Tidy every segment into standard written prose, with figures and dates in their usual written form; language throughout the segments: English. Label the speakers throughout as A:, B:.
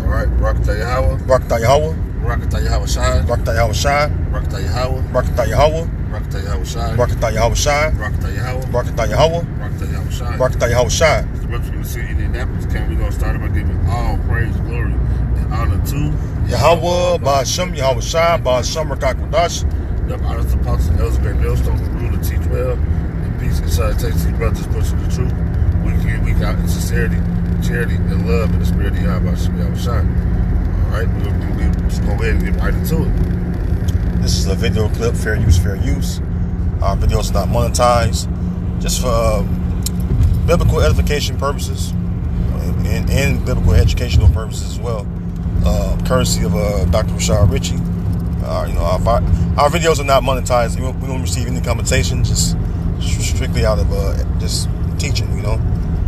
A: Alright, Rakata Yahweh.
B: Rakata Yahweh.
A: Rakata Yahweh Shai.
B: Rakata Yahweh Shai.
A: Rakata Yahweh.
B: Rakata Yahweh.
A: Rakata Yahweh Shai.
B: Rakata Yahweh Shai.
A: Rakata Yahweh.
B: Rakata Yahweh.
A: Rakata Yahweh Shai.
B: Rakata Yahweh Shai.
A: The rest of the city of Indianapolis camp, we're going to start by giving all praise, glory, and honor to
B: Yahweh, Ba'ashem, Yahweh Shai, Ba'ashem, Rakak Kodash.
A: The honest apostles and elders of Great Millstone who rule and teach well, and peace and salutations to you brothers pushing the truth, week in, week out, in sincerity, charity, and love, and the spirit of Yahweh Shai. Alright, we're just go ahead and get right into it.
B: This is a video clip, fair use, fair use. Our videos are not monetized, just for biblical edification purposes and biblical educational purposes as well. Courtesy of Dr. Rashad Ritchie. Our videos are not monetized. We don't receive any compensation, just strictly out of just teaching,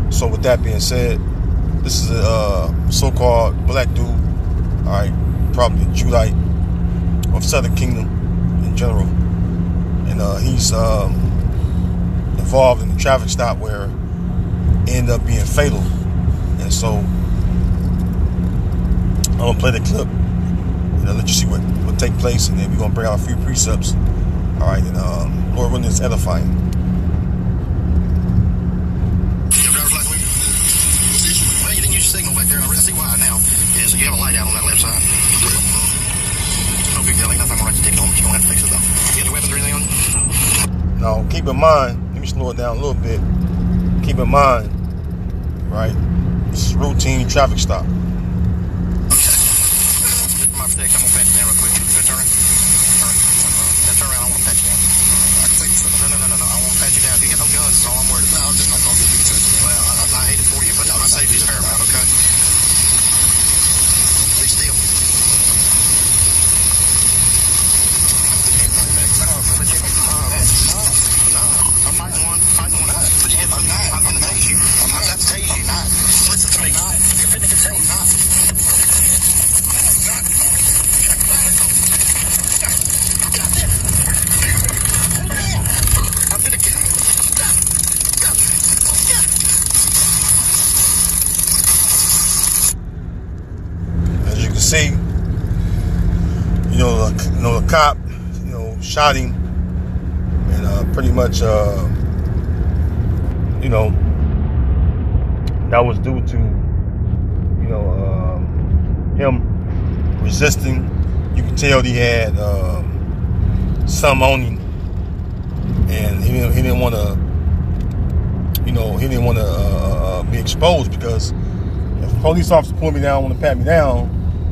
B: So with that being said, this is a so-called black dude, all right, probably Judite of Southern Kingdom in general, and he's involved in a traffic stop where it ended up being fatal. And so I'm gonna play the clip and I'll let you see what take place, and then we're gonna bring out a few precepts. All right, and Lord willing, it's edifying.
C: Well, you didn't use your signal back there. I see why now. Is you have a light out on that left side. No big deal. Ain't nothing I'm gonna have to take it on, but you don't have to fix it though. You have the weapons or anything on you?
B: Now, keep in mind, let me slow it down a little bit. Keep in mind, right, this is routine traffic stop.
C: Okay. My mistake. I'm gonna pat you down real quick. Good turn. Turn around. I want to pat you down. I can take this. No. I want to pat you down. If you got no guns, that's all I'm worried about. I'm just not gonna get you touched. Well, I hate it for you, but my safety is paramount. Okay. Be still. I'm fighting one. Put your head up. I'm gonna tase you. I'm about to tase you. Listen to me. You're finna get tased.
B: As you can see, the cop, shot him, and pretty much, that was due to, him resisting. You can tell he had some on him, and he didn't want to, be exposed, because if a police officer pulled me down, want to pat me down,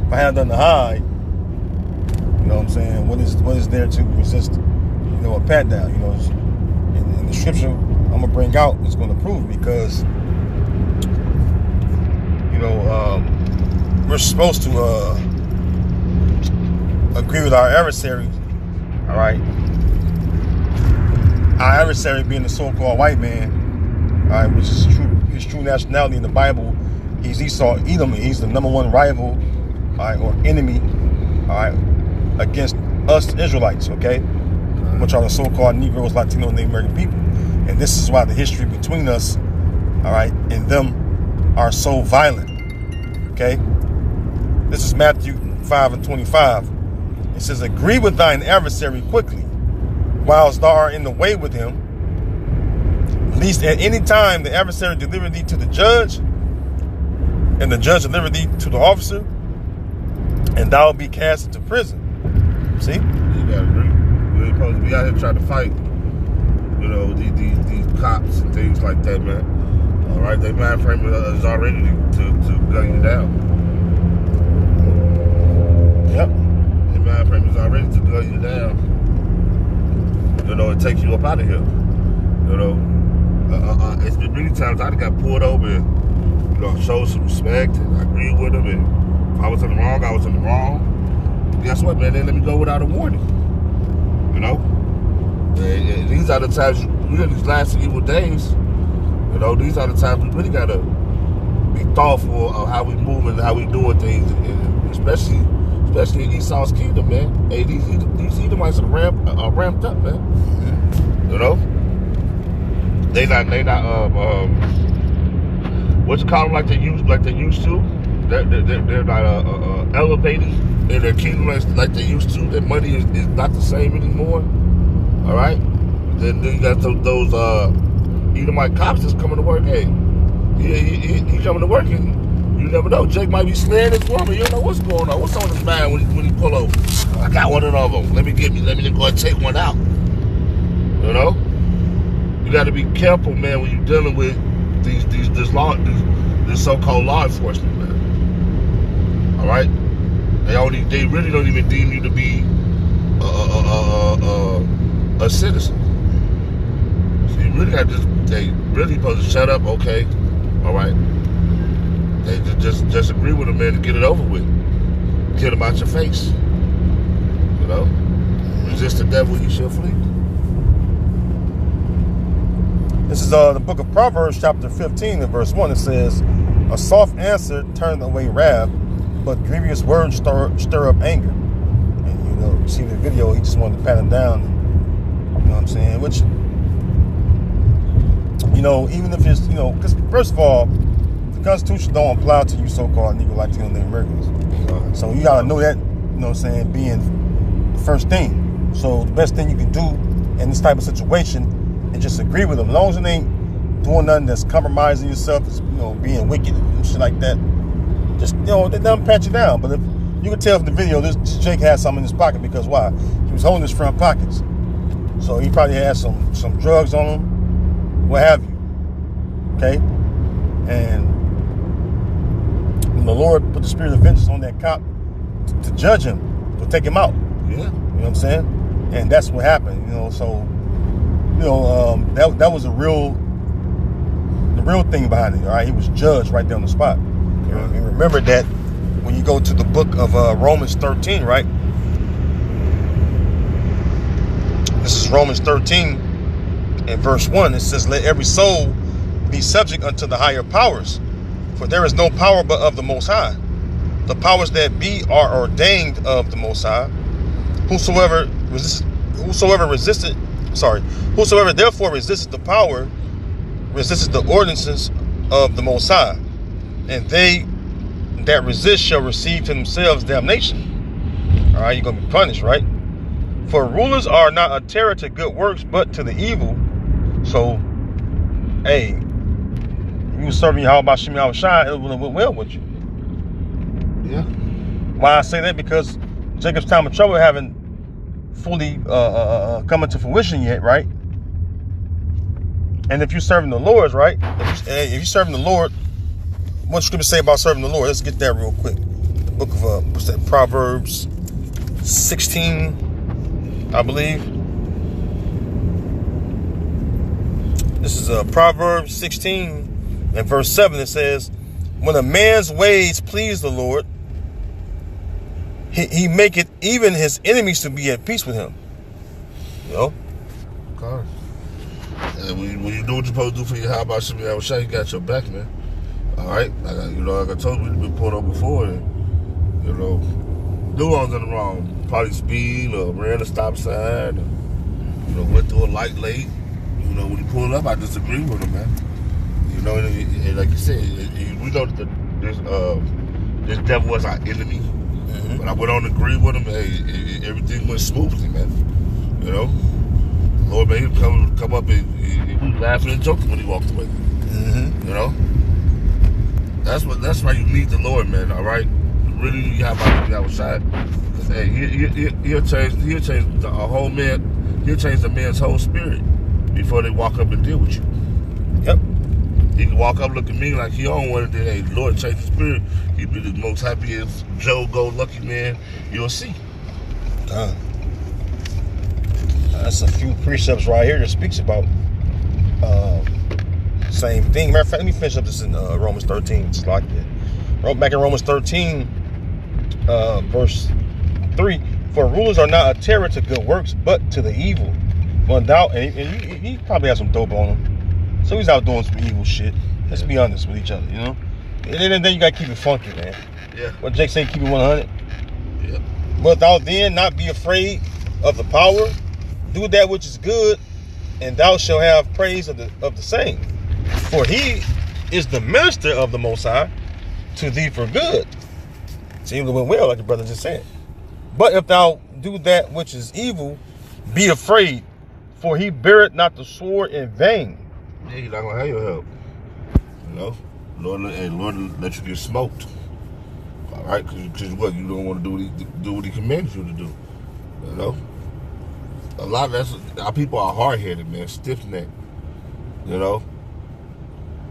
B: if I had nothing to hide, what I'm saying? What is there to resist, a pat down? In the scripture I'm gonna bring out is gonna prove, because we're supposed to agree with our adversary. All right, our adversary being the so-called white man, all right, which is his true nationality in the Bible. He's Esau, Edom. He's the number one rival, all right, or enemy, all right, against us Israelites, okay, which are the so-called Negroes, Latino, and Native American people. And this is why the history between us, all right, and them are so violent, okay. This is Matthew 5:25. It says, agree with thine adversary quickly, whilst thou art in the way with him, lest at any time the adversary deliver thee to the judge, and the judge deliver thee to the officer, and thou be cast into prison. See?
A: You gotta agree. We ain't supposed to be out here trying to fight, these cops and things like that, man. All right, their mind frame is already to gun you down.
B: Yep.
A: Their mind frame is already to gun you down. It takes you up out of here. It's been many times I got pulled over and, showed some respect, and I agreed with them, and if I was in the wrong, I was in the wrong. Guess what, man? They let me go without a warning. And these are the times, these last evil days, these are the times we really gotta be thoughtful of how we move and how we doing things, and especially in Esau's kingdom, man. Hey, these Edomites are ramped up, man. They not what you call them like they used to. they're not elevating in their kingdom like they used to. Their money is not the same anymore. All right. Then you got those Edomite cops that's coming to work. Hey, he coming to work, and you never know. Jake might be slaying his woman. You don't know what's going on. What's on his mind when he pull over? I got one of them. Let me go and take one out. You know. You got to be careful, man, when you're dealing with this so-called law enforcement, man. All right. They really don't even deem you to be a citizen. So you really got they really supposed to shut up. Okay, all right. They just agree with them, man, to get it over with. Get them out your face. You know, resist the devil, you shall flee.
B: This is the book of Proverbs, chapter 15, and verse 1. It says, "A soft answer turneth away wrath, but grievous words stir up anger." And you see the video, he just wanted to pat him down. You know what I'm saying? Which, even if it's, because first of all, the Constitution don't apply to you so-called Negro, Latino, Native Americans. So you gotta know that, being the first thing. So the best thing you can do in this type of situation and just agree with them. As long as it ain't doing nothing that's compromising yourself, being wicked and shit like that, just, they don't pat you down. But if you can tell from the video, this Jake had something in his pocket, because why? He was holding his front pockets. So he probably had some drugs on him, what have you. Okay? And when the Lord put the spirit of vengeance on that cop to judge him, to take him out.
A: Yeah.
B: You know what I'm saying? And that's what happened, so that was the real thing behind it. All right, he was judged right there on the spot. And remember that when you go to the book of Romans 13, right? This is Romans 13 and verse 1. It says, "Let every soul be subject unto the higher powers, for there is no power but of the Most High. The powers that be are ordained of the Most High. Whosoever therefore resisteth the power, resisteth the ordinances of the Most High. And they that resist shall receive to themselves damnation." All right, you're going to be punished, right? "For rulers are not a terror to good works, but to the evil." So, hey, you were serving Yahweh Shem Yahweh Shai, it would have went well with you.
A: Yeah.
B: Why I say that? Because Jacob's time of trouble haven't fully come into fruition yet, right? And if you're serving the Lord, right? If you're serving the Lord, what's scripture say about serving the Lord? Let's get that real quick. The book of Proverbs 16, I believe. This is Proverbs 16 and verse 7. It says, "When a man's ways please the Lord, he maketh even his enemies to be at peace with him." Of
A: course. And when you do what you're supposed to do for your how about Shimmy Shai, you got your back, man. All right? Like I told you, we've been pulled over before, and, do all in the wrong. Probably speed, or ran a stop sign, or, went through a light late. When he pulled up, I disagree with him, man. And like you said, we know that this devil was our enemy. Mm-hmm. But I went on to agree with him. Hey, everything went smoothly, man. The Lord made him come up and he was laughing and joking when he walked away. Mm-hmm. That's why you need the Lord, man. All right, really, you have to be outside. Because hey, he'll change the whole man. He'll change the man's whole spirit before they walk up and deal with you.
B: Yep.
A: He can walk up, look at me like he don't want to do. Hey, Lord, change his spirit. He'd be the most happiest Joe-go-lucky man you'll see.
B: That's a few precepts right here that speaks about same thing. Matter of fact, let me finish up this in Romans 13. Just like that. Back in Romans 13, verse 3. "For rulers are not a terror to good works, but to the evil." One doubt, and he probably has some dope on him, so he's out doing some evil shit. Let's be honest with each other, And then you gotta keep it funky, man.
A: Yeah.
B: What Jake say, keep it 100.
A: Yeah.
B: "Without then not be afraid of the power, do that which is good, and thou shalt have praise of the same. For he is the minister of the Most High, to thee for good. See, it went well, like the brother just said. But if thou do that which is evil, be afraid, for he beareth not the sword in vain.
A: Yeah, he's not gonna have your help. You know, Lord let you get smoked. All right, because what, you don't want to do what he commands you to do. You know, a lot of our people are hard headed, man, stiff necked. You know,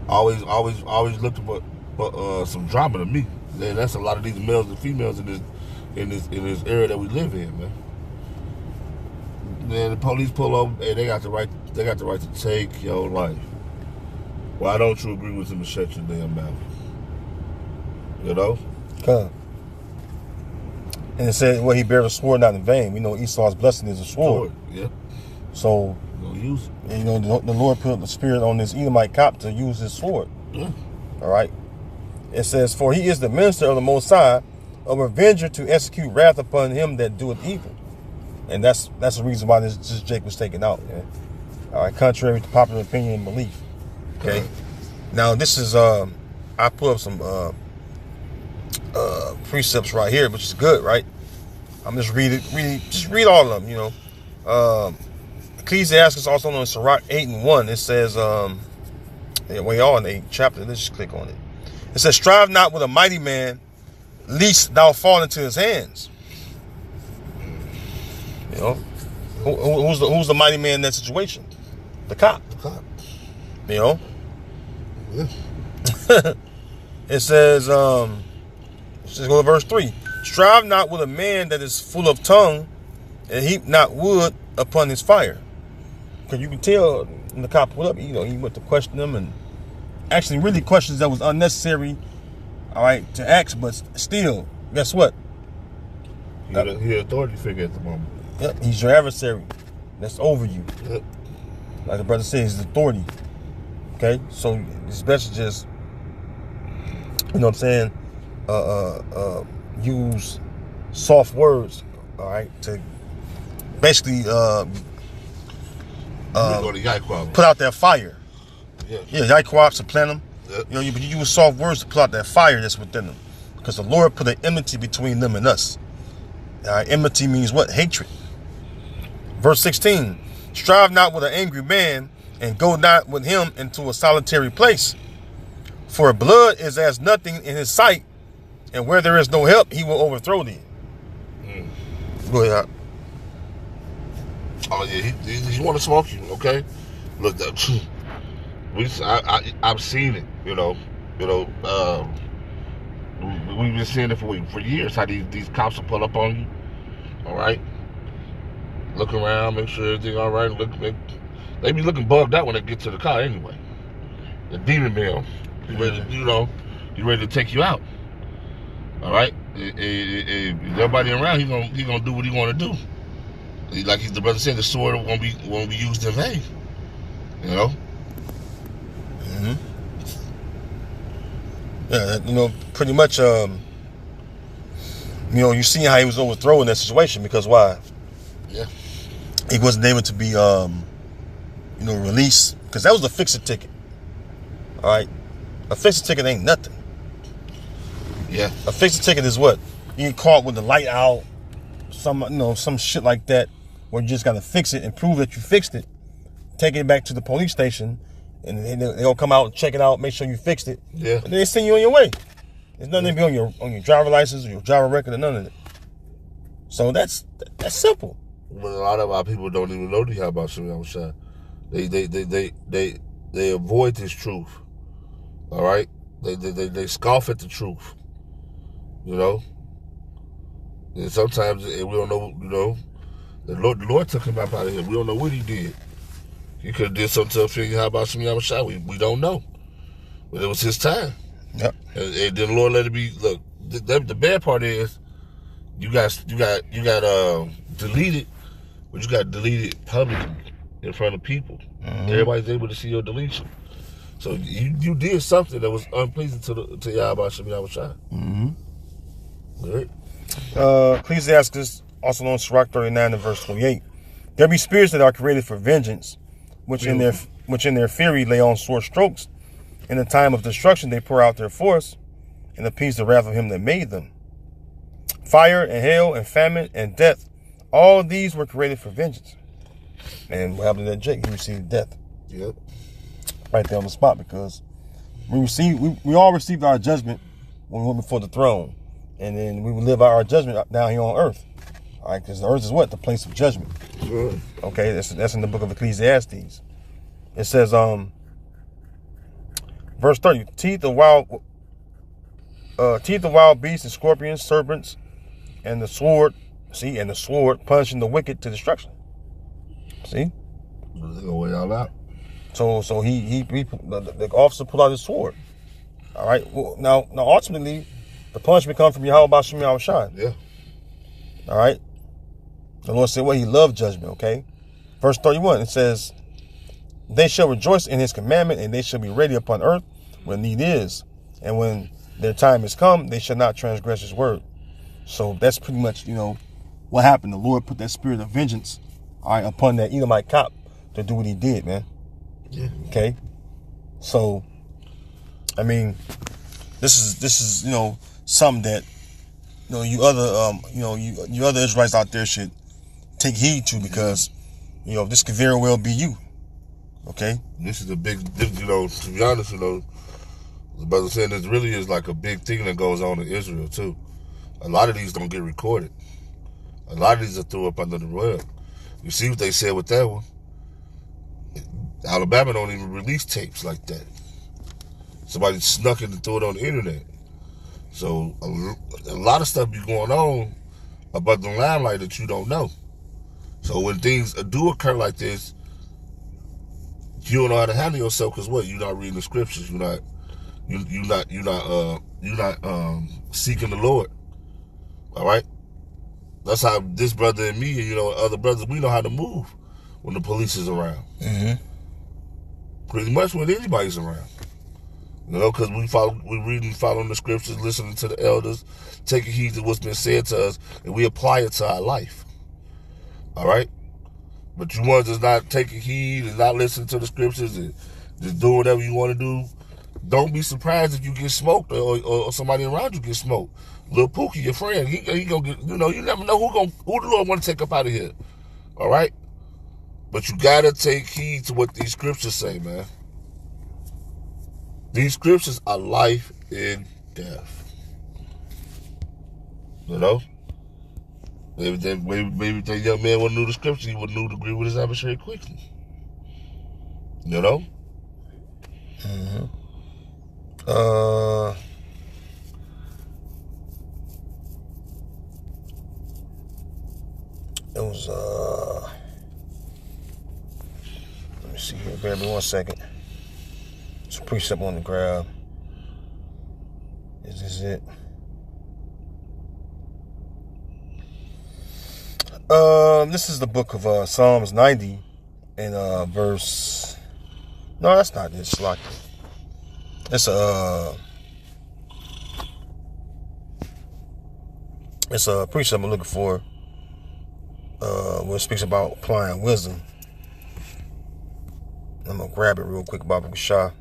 A: always looking for some drama to me. Man, that's a lot of these males and females in this area that we live in, man. Man, the police pull over, and they got the right to take your life. Why don't you agree with them and shut your damn mouth? You know?
B: Come. And it said, well, he bear the sword not in vain. We know Esau's blessing is a sword.
A: Yeah.
B: So,
A: don't use it.
B: You know, the Lord put the spirit on this Edomite cop to use his sword.
A: Yeah.
B: All right. It says, for he is the minister of the Most High, a revenger to execute wrath upon him that doeth evil. And that's the reason why this Jake was taken out. Yeah? All right. Contrary to popular opinion and belief. Okay. Now this is I put up some precepts right here, which is good, right? I'm just read all of them, you know. Ecclesiastes, also known as Sirach 8:1, it says, we are in the 8th chapter. Let's just click on it. It says, strive not with a mighty man, lest thou fall into his hands. You know, who's the mighty man in that situation? The cop.
A: The cop.
B: You know.
A: Yeah.
B: It says, let's just go to verse 3. Strive not with a man that is full of tongue, and heap not wood upon his fire. Because you can tell when the cop pulled up, you know, he went to question them, and actually really questions that was unnecessary, all right, to ask, but still, guess what?
A: He's an authority figure at the moment.
B: Yep, he's your adversary. That's over you.
A: Yep.
B: Like the brother says, he's authority. Okay, so it's best to just, you know what I'm saying, use soft words, all right, to basically
A: go to
B: put out that fire.
A: Yeah.
B: Yeah, Yahweh supplant them.
A: Yep.
B: You know, but you use soft words to put out that fire that's within them. Because the Lord put an enmity between them and us. Enmity means what? Hatred. Verse 16. Strive not with an angry man, and go not with him into a solitary place. For blood is as nothing in his sight, and where there is no help, he will overthrow thee. Go ahead.
A: Oh yeah, he want to smoke you, okay? Look, I've seen it, you know. We've been seeing it for years. How these cops will pull up on you, all right? Look around, make sure everything all right. They be looking bugged out when they get to the car anyway. The demon man, he ready to take you out, all right? Everybody around, he gonna do what he want to do. Like the brother said, the sword won't be used in vain. You know.
B: Yeah, you know, pretty much. You know, you see how he was overthrown in that situation because why?
A: Yeah.
B: He wasn't able to be, you know, released because that was a fix-it ticket. All right, a fix-it ticket ain't nothing.
A: Yeah.
B: A fix-it ticket is what? You get caught with the light out, some shit like that, where you just gotta fix it and prove that you fixed it. Take it back to the police station, and they'll come out and check it out, make sure you fixed it.
A: Yeah.
B: And then they send you on your way. There's nothing to be on your driver license or your driver record or none of it. So that's simple.
A: But a lot of our people don't even know the Yahweh Shem Shah. They avoid this truth. All right. They scoff at the truth. You know. And sometimes we don't know. You know, the Lord took him out of here. We don't know what he did. He could have did something to offend Yahweh Shem Shah. We don't know. But it was his time.
B: Yep.
A: And then the Lord let it be. Look, the bad part is you got deleted, but you got deleted publicly in front of people. Mm-hmm. Everybody's able to see your deletion. So you did something that was unpleasing to Yahweh Shem Shah.
B: Mm-hmm.
A: Right.
B: Ecclesiastes, also known as Sirach 39 and verse 28. There be spirits that are created for vengeance, which in their fury lay on sore strokes. In the time of destruction they pour out their force, and appease the wrath of him that made them. Fire and hail and famine and death, all these were created for vengeance. And what happened to that Jake? He received death.
A: Yep.
B: Right there on the spot, because we all received our judgment when we went before the throne, and then we will live out our judgment down here on earth. All right, because the earth is what? The place of judgment.
A: Sure.
B: Okay, that's in the book of Ecclesiastes. It says, verse 30, teeth of wild beasts and scorpions, serpents, and the sword. See, and the sword punishing the wicked to destruction. See,
A: They're gonna weigh all out.
B: so the officer pulled out his sword. All right. Well, now ultimately, the punishment comes from Yahweh B'Shem Yahushua.
A: Yeah.
B: All right. The Lord said, well, he loved judgment. Okay. Verse 31, it says, they shall rejoice in his commandment, and they shall be ready upon earth when need is. And when their time is come, they shall not transgress his word. So that's pretty much, what happened. The Lord put that spirit of vengeance, all right, upon that Edomite cop to do what he did, man.
A: Yeah.
B: Okay. So, I mean, this is something that you other Israelites out there should take heed to, because this could very well be you. Okay.
A: This is a big, to be honest, the brother said this really is like a big thing that goes on in Israel too. A lot of these don't get recorded. A lot of these are thrown up under the rug. You see what they said with that one? Alabama don't even release tapes like that. Somebody snuck it and threw it on the internet. So a lot of stuff be going on about the limelight that you don't know. So when things do occur like this, you don't know how to handle yourself, because what? You're not reading the scriptures. You're not seeking the Lord. All right. That's how this brother and me, and other brothers, we know how to move when the police is around.
B: Mm-hmm.
A: Pretty much when anybody's around. Because we reading, following the scriptures, listening to the elders, taking heed to what's been said to us, and we apply it to our life. All right? But you want to just not taking heed and not listening to the scriptures and just do whatever you want to do. Don't be surprised if you get smoked or somebody around you get smoked. Lil Pookie, your friend, he gonna get, you never know who the Lord want to take up out of here. All right? But you got to take heed to what these scriptures say, man. These scriptures are life and death. Maybe if that young man would have knew the scripture, he would have agree with his adversary quickly.
B: Mm-hmm. It was let me see here, bear me 1 second. It's a precept on the grab. Is this it? This is the book of Psalms 90 and verse. No, that's not it. It's like it's a precept I'm looking for. Where it speaks about applying wisdom. I'm gonna grab it real quick, Baba Shah.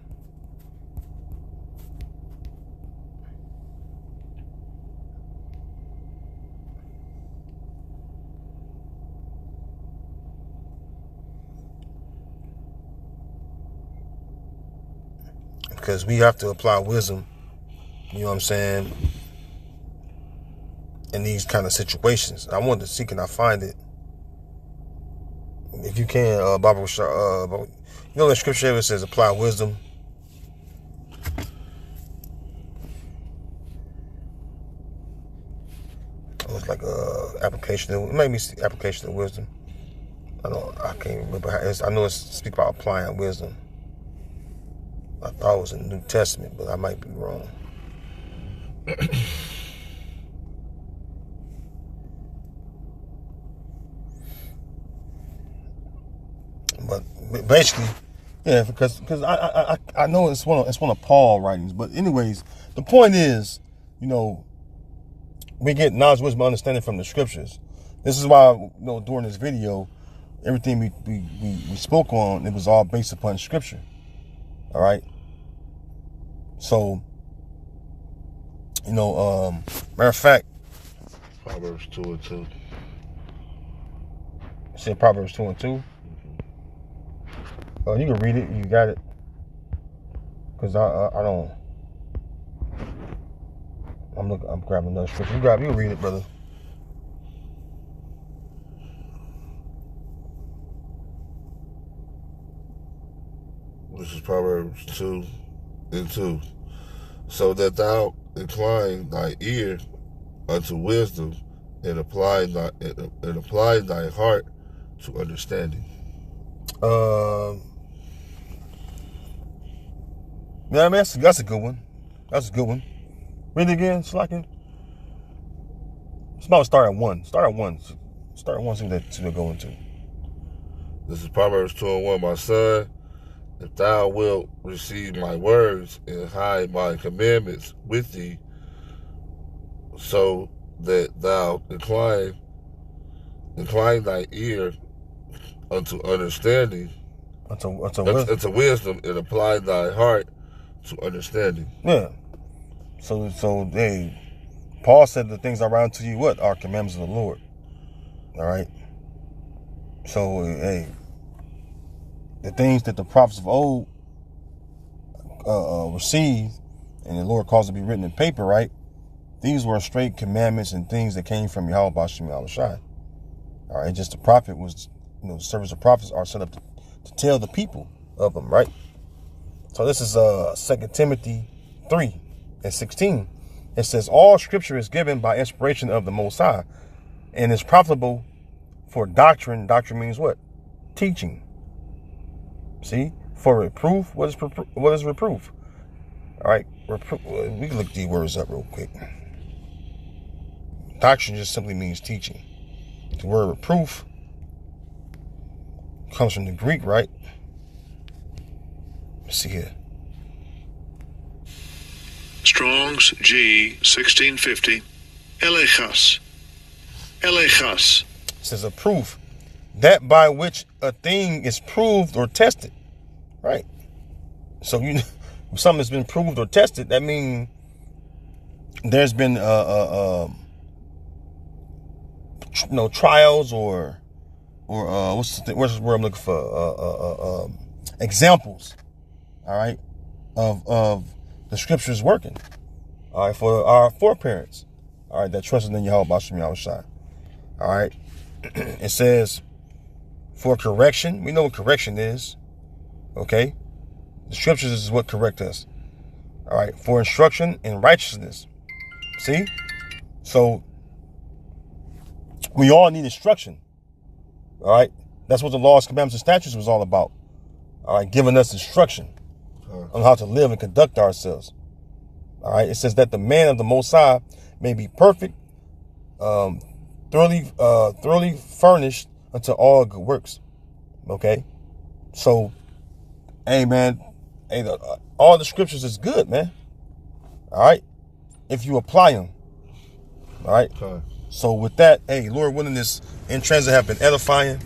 B: Because we have to apply wisdom, you know what I'm saying, in these kind of situations. I wanted to see, can I find it? If you can, Baba Shah, the scripture ever says apply wisdom. It looks like application. It made me see application of wisdom. I can't remember how I know it's speak about applying wisdom. I thought it was in the New Testament, but I might be wrong. But basically, yeah, because I know it's one of Paul's writings. But anyways, the point is, we get knowledge, wisdom, understanding from the scriptures. This is why, during this video, everything we spoke on, it was all based upon scripture. All right. So Matter of fact,
A: Proverbs 2 and 2.
B: I said Proverbs 2 and 2. You can read it. You got it. Because I don't. I'm grabbing another scripture. You can read it, brother.
A: This is Proverbs 2 and 2. So that thou incline thy ear unto wisdom and apply thy heart to understanding.
B: Yeah, man, that's a good one. That's a good one. Read it again, Slacking. It's about to start at 1. Start at 1. Start at 1, see what they're going to.
A: This is Proverbs 2 and 1. My son, if thou wilt receive my words and hide my commandments with thee, so that thou incline thy ear unto understanding, unto wisdom, and apply thy heart to understanding.
B: Yeah. So hey, Paul said the things I write unto you, what? Are commandments of the Lord. All right. So hey, the things that the prophets of old received, and the Lord caused to be written in paper, right? These were straight commandments and things that came from Yahweh B'Shem Yahushai. All right, just the prophet was, the service of prophets are set up to tell the people of them, right? So this is 2 Timothy 3 and 16. It says, all scripture is given by inspiration of the Most High and is profitable for doctrine. Doctrine means what? Teaching. See? For reproof. What is reproof? All right. We can look these words up real quick. Doctrine just simply means teaching. The word reproof comes from the Greek, right? Let's see here.
D: Strong's G 1650. Elechas. Elechas.
B: It says a proof, that by which a thing is proved or tested, right? So if something has been proved or tested, that means there's been trials or what's the word I'm looking for? Examples, all right, of the scriptures working, all right, for our foreparents, all right, that trusted in Yahweh B'Shem Yahushai. All right, it says for correction. We know what correction is, okay? The scriptures is what correct us. All right, for instruction in righteousness. See, so we all need instruction. All right, that's what the laws, commandments, and statutes was all about. All right, giving us instruction on how to live and conduct ourselves. All right, it says that the man of the Most High may be perfect, thoroughly furnished unto all good works. Okay, so, hey man, all the scriptures is good, man. All right, if you apply them. All right.
A: Okay.
B: So with that, hey, Lord willing, this in transit have been edifying.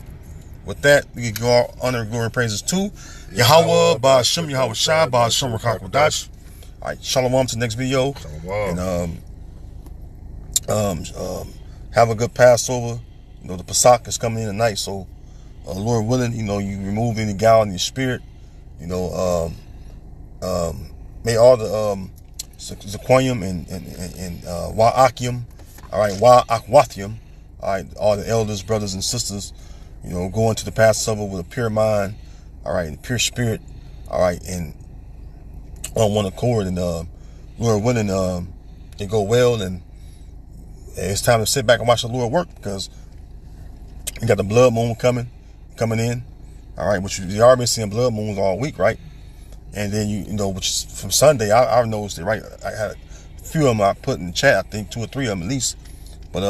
B: With that, we give all honor, glory, and praises to Yahweh B'Shem Yahushai B'Shem Rakakwadash. All right, shalom to the next video.
A: Shalom.
B: And have a good Passover. The Pesach is coming in tonight, so Lord willing, you remove any guile in your spirit. May all the Zaquanium and Wa'akim, all right, Wa'akwathium, all right, all the elders, brothers, and sisters, go into the Passover with a pure mind, all right, and pure spirit, all right, and on one accord, and Lord willing, it go well, and it's time to sit back and watch the Lord work, because you got the blood moon coming in, all right, which you already been seeing blood moons all week, right? And then which from Sunday, I noticed it, right? I had a few of them I put in the chat, I think 2 or 3 of them at least, but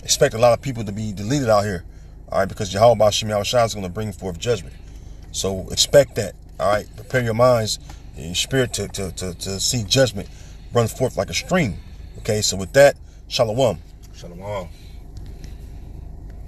B: expect a lot of people to be deleted out here, all right, because Yahweh B'Shem Yahushai is going to bring forth judgment. So expect that, all right? Prepare your minds and your spirit to see judgment run forth like a stream. Okay, so with that, shalom.
A: Shalom.